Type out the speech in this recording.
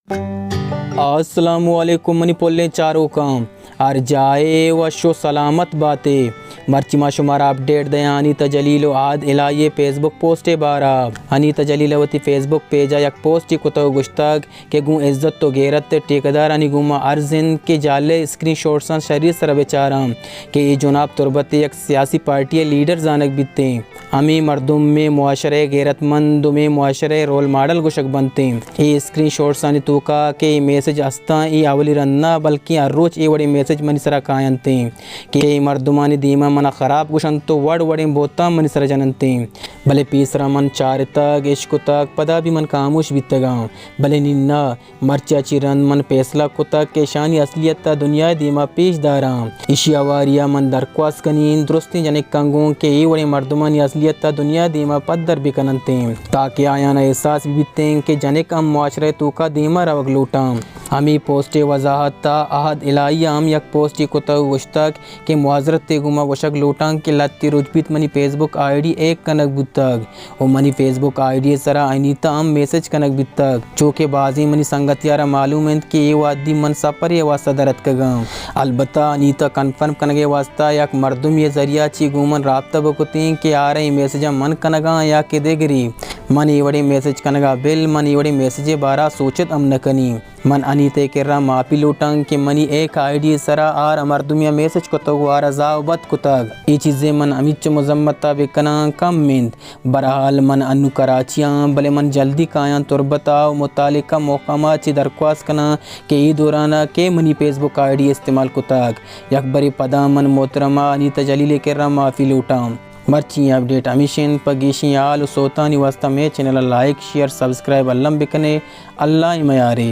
अस्सलामुअलैकुम मनी पोल्ले चारों काम आर जाए वशो सलामत बातें मर्चिमा शुमारा अपडेट दया अनीता जलीलो आद इलाये फेसबुक पोस्टे बारा अनीता जलीलवती फेसबुक पेजा यक पोस्टी कुतो गुश्तक के गु इज्जत तो गैरत ठेकेदार अनि गुमा अर्जिन के जाले स्क्रीनशॉट्स शरीर सर बेचारा के ये जुनाब तुरबती एक सियासी पार्टी लीडर जानक बिते हमें मर्दुम में मुआशरे गैरतमंद में मुआशरे रोल मॉडल गुशक बनते ये स्क्रीनशॉट्स अनि तूका के मैसेज अस्ता ये अवली रन्ना बल्कि हर रोज ये बड़े मैसेज मनिसरा कायनते के मर्दुमानी दीमा मना ख़राब गुशन तो वड़ बोता मनिसरा जननते भले पीसरा मन चार तक इश्क तक पदा भी मन खामोश बीतगा भले निन्ना मर्चा चिरन मन फैसला को तक के शानी असलियत दुनिया दीमा पेश दारा इशी अवारिया मन दरख्वास कनीन दुरुस्ती जने कंगों के ये बड़े मर्दुमानी असलियत दुनिया दीमा पद्दर भी कननते ताकि आया ना एहसास भी बीतते के जने कम मुआशरे तो का दीमा रवग लूटा हमी पोस्टे वजाहत आहद इलाही आम यक पोस्टी कुता गुश्तक के मुआजरत ते गुमा गुशक लूटांग के लत्ती रुजबीत मनी फेसबुक आईडी एक कनक बुतक ओ मनी फेसबुक आईडी सरा अनीता आम मैसेज कनक बितक चौके बाजी मनी संगत यारा मालूम है कि ये वादी मन सपर ये वास्ता दरत कगा अलबत्ता अनीता कन्फर्म कनगे वास्ता यक मर्दुम ये जरिया ची गुमन राब्ता बकुती के आ रही मैसेज मन कनगा या के देगरी मन ये बड़े मैसेज कनगा बिल मन ये बड़े मैसेज बारा सोचत अम नकनी मन अनीते के रा मापी लूटंग के मनी एक आईडी सरा आर अमर दुनिया मैसेज को तो आर अजावत कुतग ये चीज़ें मन अमिच मुजम्मता बेकना कम मिंद बरहाल मन अनु कराचियाँ भले मन जल्दी काया तुरबताव मुतालिका मौकामा ची दरख्वास्त कना के ई दौराना के मनी फेसबुक आईडी इस्तेमाल कुतग यकबरी पदा मन मोहतरमा अनीता जलीले के रा माफ़ी लूटाम मर्ची अपडेट अमीशन पगीशी आल सोतानी वास्ता में channel like share subscribe Allam बिकने अल्लाह मयारी।